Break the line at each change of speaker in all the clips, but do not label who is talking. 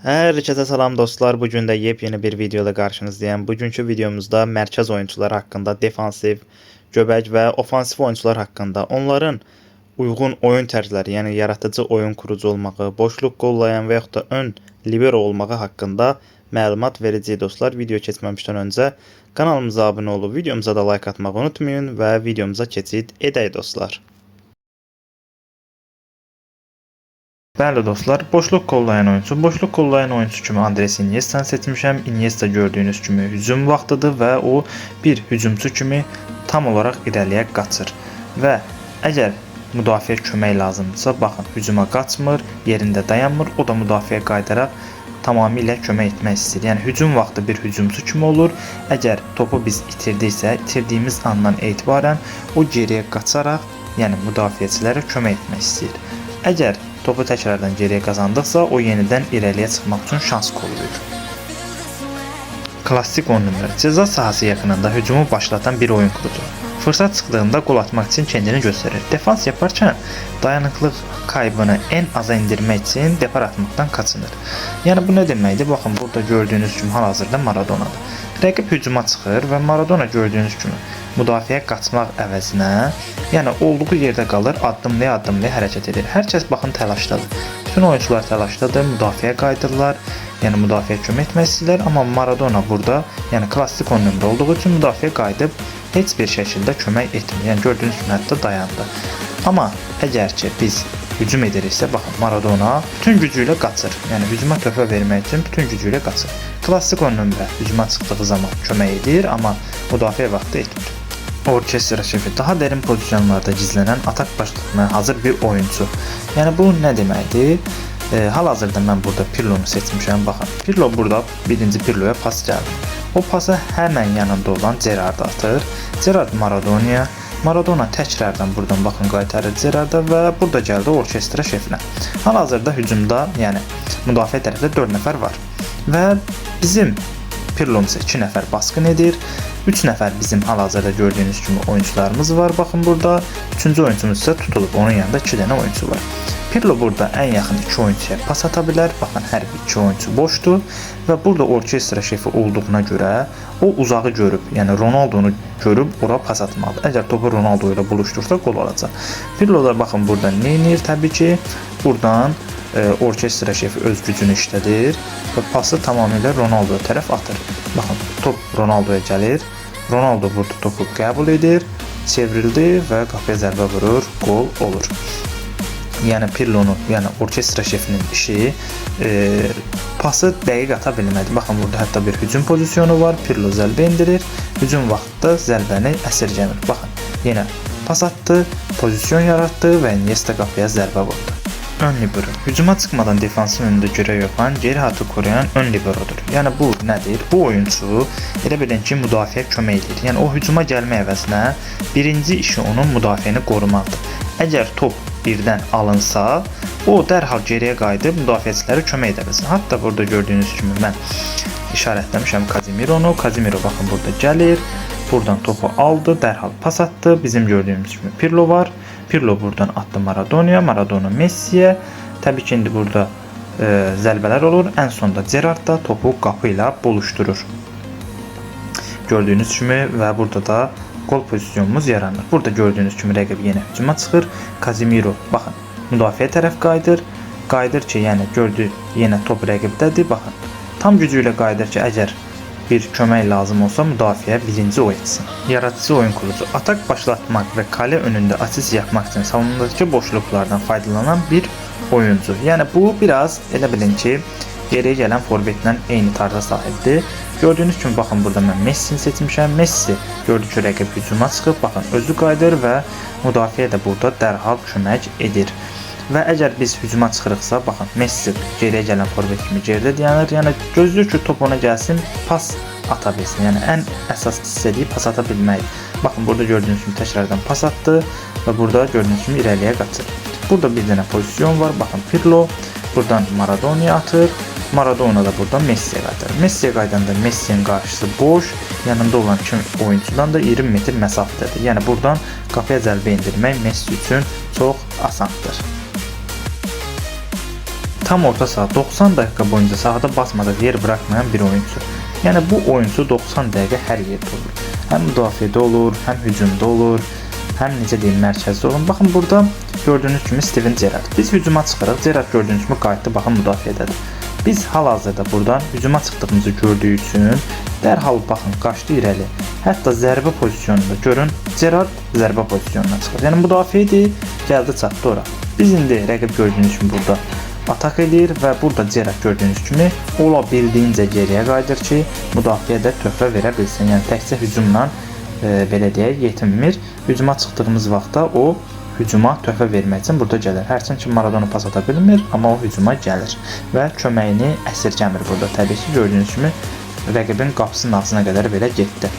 Herkese salam dostlar. Bugün de yepyeni bir videoda karşınızdayım. Bugünkü videomuzda merkez oyuncular hakkında, defansif, göbək və ofansif oyuncular hakkında, onların uygun oyun tərzləri, yəni yaratıcı oyun kurucu olmağı, boşluq qollayan və yaxud da ön libero olmağı hakkında məlumat verəcəyik dostlar. Video keçməmişdən öncə kanalımıza abunə olub, videomuza da like atmağı unutmayın və videomuza keçid edək dostlar. Bəli dostlar, boşluq kollayan oyuncu. Boşluq kollayan oyuncu kimi Andres Iniesta'nı seçmişəm. Iniesta gördüyünüz kimi hücum vaxtıdır və o bir hücumçu kimi tam olaraq irəliyə qaçır. Və əgər müdafiə kömək lazımdırsa, baxın, hücuma qaçmır, yerində dayanmır, o da müdafiə qayıdaraq tamamilə kömək etmək istəyir. Yəni hücum vaxtı bir hücumçu kimi olur. Əgər topu biz itirdiksə, itirdiyimiz andan etibarən o geriyə qaçaraq, yəni müdafiəçilərə kömək etmək istəyir. Əgər topu təkrardan geriyə qazandıqsa, o yenidən irəliyə çıxmaq üçün şans kollayır. Klassik 10 nömrə ceza sahası yaxınında hücumu başlatan bir oyun kurucu. Fırsat çıxdığında gol atmaq üçün kendini göstərir. Defans yaparkən dayanıqlıq kaybını en aza indirmək üçün depar atmaqdan kaçınır. Yəni bu nə deməkdir? Baxın, burada gördüyünüz kimi hal-hazırda Maradonadır. Rəqib hücuma çıxır və Maradona gördüyünüz kimi müdafiəyə qaçmaq əvəzinə, yəni olduğu yerdə qalır, addımlaya-addımlaya hərəkət edir. Hər kəs baxın təlaşdadır. Bütün oyuncular təlaşdadır, müdafiəyə qayıdırlar. Yəni müdafiəyə kömək etmək istəyirlər, amma Maradona burada, yəni klassik 10 nömrə olduğu üçün müdafiəyə qayıdıb heç bir şəkildə kömək etmir. Yəni gördüyünüz kimi hətta dayandı. Amma əgər ki biz hücum ediriksə, baxın, Maradona bütün gücü ilə qaçır. Yəni hücuma töhfə vermək üçün bütün gücü ilə qaçır. Klassik 10 nömrə hücuma çıxdığı zaman kömək edir, amma müdafiə vaxtı etmir. Orkestra şefi daha derin pozisyonlarda gizlənən atak başlatmaya hazır bir oyuncu. Yəni bu nə deməkdir? Hal-hazırda mən burada Pirlo'nu seçmişəm. Baxın, Pirlo burada birinci Pirlo'ya pas gəldi. O pası həmən yanında olan Gerrard'a atır. Gerrard Maradona'ya. Maradona təkrardan buradan baxın qaytarır Gerrard'a və burada gəldi orkestra şefinə. Hal-hazırda hücumda, yəni müdafiə tərəfdə 4 nəfər var. Və bizim Pirlo'muz 2 nəfər baskın edir. 3 nəfər bizim hal-hazırda gördüyünüz kimi oyuncularımız var. Baxın burada 3-cü oyuncumuz isə tutulub. Onun yanında 2 dənə oyuncu var. Pirlo burada ən yaxın 2 oyuncuya pas ata bilər. Baxın, hər bir 2 oyuncu boşdur və burada orkestra şefi olduğuna görə o uzağı görüb, yəni Ronaldo'nu görüb ora pas atmalıdır. Əgər topu Ronaldo ilə buluşdursa gol olacaq. Pirlo da baxın burada nə edir? Təbii ki, buradan orkestra şefi öz gücünü işlədir və pası tamamilə Ronaldo'ya tərəf atır. Baxın, top Ronaldo'ya gəlir. Ronaldo burada topu qəbul edir, çevrildi və qapıya zərbə vurur, gol olur. Yəni Pirlo'nun, yəni orkestra şefinin işi pası dəqiq ata bilmədi. Baxın, burada hətta bir hücum pozisyonu var. Pirlo zərbə indirir. Hücum vaxtında zərbəni əsirgəmir. Baxın, yenə pas atdı, pozisyon yaratdı və Iniesta qapıya zərbə vurdu. Ön libero. Hücuma çıxmadan defansın önündə görev yapan, geri hatı koruyan ön liberodur. Yəni bu nədir? Bu oyuncu elə bilin ki, müdafiə kömək edir. Yəni o hücuma gəlmə əvəzinə birinci işi onun müdafiəni qorumaqdır. Əgər top birdən alınsa, o dərhal geriyə qayıdıb müdafiəçilərə kömək edə bilsin. Hatta burada gördüyünüz kimi mən işarətləmişəm Casemiro'nu. Casemiro baxın burada gəlir. Buradan topu aldı, dərhal pas atdı. Bizim gördüyümüz kimi Pirlo var. Pirlo buradan attı Maradona'ya, Maradona Messi'ye. Təbii ki, indi burada zərbələr olur. Ən sonda Gerrard da topu qapı ilə buluşturur. Gördüyünüz kimi və burada da gol pozisyonumuz yaranır. Burada gördüyünüz kimi rəqib yenə hücuma çıxır. Casemiro baxın müdafiə tərəf qayıdır. Qayıdır ki, yəni gördü yenə top rəqibdədir. Baxın, tam gücü ilə qayıdır ki, əgər bir kömək lazım olsa müdafiə birinci o etsin. Yaratıcı oyun kurucu atak başlatmaq və kale önündə asist yapmaq üçün savunmadakı boşluqlardan faydalanan bir oyuncu. Yəni bu biraz elə bilin ki, geriyə gələn forvetlə eyni tarza sahibdir. Gördüyünüz kimi baxın burada mən Messi'ni seçmişəm. Messi gördü ki, rəqib hücuma çıxıb, baxın özü qayıdır və müdafiə də burada dərhal kömək edir. Və əgər biz hücuma çıxırıqsa, baxın Messi geriyə gələn forvet kimi geridə dayanır. Yəni gözləyir ki, top ona gəlsin, pas ata bilsin. Yəni ən əsas istədiyi pas ata bilmək. Baxın burada gördüyünüz kimi təkrardan pas atdı və burada gördüyünüz kimi irəliyə qaçır. Burada bir dənə pozisyon var. Baxın Pirlo buradan Maradona'ya atır. Maradona da buradan Messi'ye qayıdır. Messi'ye qaydanda Messi'nin qarşısı boş. Yanında olan iki oyuncudan da 20 metr məsafədədir. Yəni buradan qapıya zərbə endirmək Messi üçün çox asandır. tam orta saha 90 dəqiqə boyunca sahada basmadan yer bırakmayan bir oyuncu. Yəni bu oyuncu 90 dəqiqə hər yerdə olur. Həm müdafiədə olur, həm hücumda olur, həm necə deyim mərkəzdə olur. Baxın burada gördüyünüz kimi Steven Gerrard. Biz hücuma çıxırıq. Gerrard gördüyünüz kimi qayıtdı, baxın müdafiədədir. Biz hal-hazırda buradan hücuma çıxdığımızı gördüyü üçün dərhal baxın qaçdı irəli. Hətta zərbə pozisyonunda görün Gerrard zərbə pozisyonuna çıxır. Yəni müdafiədir, gəldi çatdı ora. Biz indi rəqib gördüyünüz kimi burada atak edir və burada Gerrard gördüyünüz kimi olabildiyincə geriyə qayıdır ki, müdafiədə töhfə verə bilsin. Yəni təkcə hücumla belə deyək yetinmir. Hücuma çıxdığımız vaxtda o hücuma töhfə vermək üçün burada gəlir. Hərçənd ki Maradona pas ata bilmir, amma o hücuma gəlir və köməyini əsirgəmir burada. Təbii ki gördüyünüz kimi rəqibin qapısının ağzına qədər belə getdi.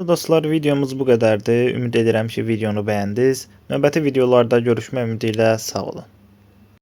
Dostlar, videomuz bu qədərdir. Ümid edirəm ki videonu bəyəndiniz. Növbəti videolarda görüşmək ümidi ilə sağ olun.